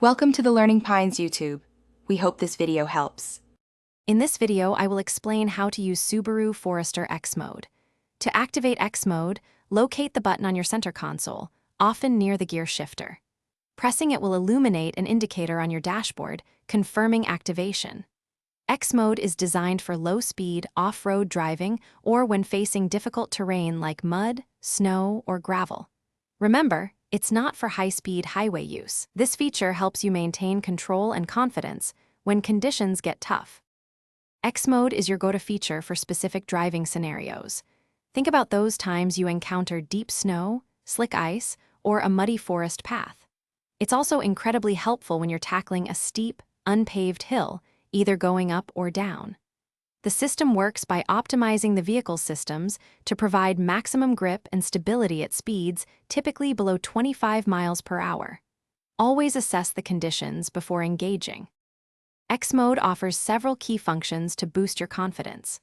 Welcome to the Learning Pines YouTube. We hope this video helps. In this video, I will explain how to use Subaru Forester X Mode. To activate X Mode, locate the button on your center console, often near the gear shifter. Pressing it will illuminate an indicator on your dashboard, confirming activation. X Mode is designed for low-speed, off-road driving or when facing difficult terrain like mud, snow, or gravel. Remember, it's not for high-speed highway use. This feature helps you maintain control and confidence when conditions get tough. X Mode is your go-to feature for specific driving scenarios. Think about those times you encounter deep snow, slick ice, or a muddy forest path. It's also incredibly helpful when you're tackling a steep, unpaved hill, either going up or down. The system works by optimizing the vehicle's systems to provide maximum grip and stability at speeds typically below 25 miles per hour. Always assess the conditions before engaging. X Mode offers several key functions to boost your confidence.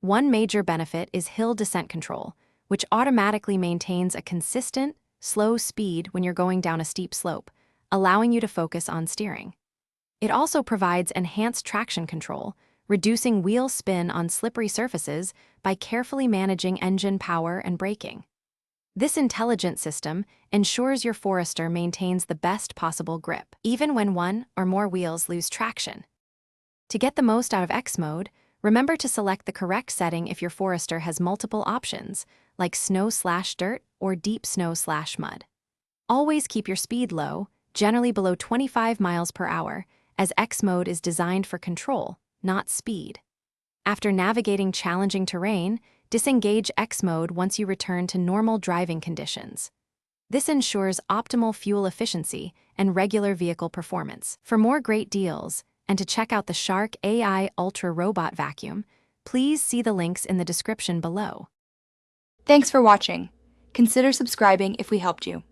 One major benefit is hill descent control, which automatically maintains a consistent, slow speed when you're going down a steep slope, allowing you to focus on steering. It also provides enhanced traction control, reducing wheel spin on slippery surfaces by carefully managing engine power and braking. This intelligent system ensures your Forester maintains the best possible grip, even when one or more wheels lose traction. To get the most out of X Mode, remember to select the correct setting if your Forester has multiple options, like snow/dirt or deep snow/mud. Always keep your speed low, generally below 25 miles per hour, as X Mode is designed for control, not speed. After navigating challenging terrain, disengage X Mode once you return to normal driving conditions. This ensures optimal fuel efficiency and regular vehicle performance. For more great deals, and to check out the Shark AI Ultra Robot Vacuum, please see the links in the description below. Thanks for watching. Consider subscribing if we helped you.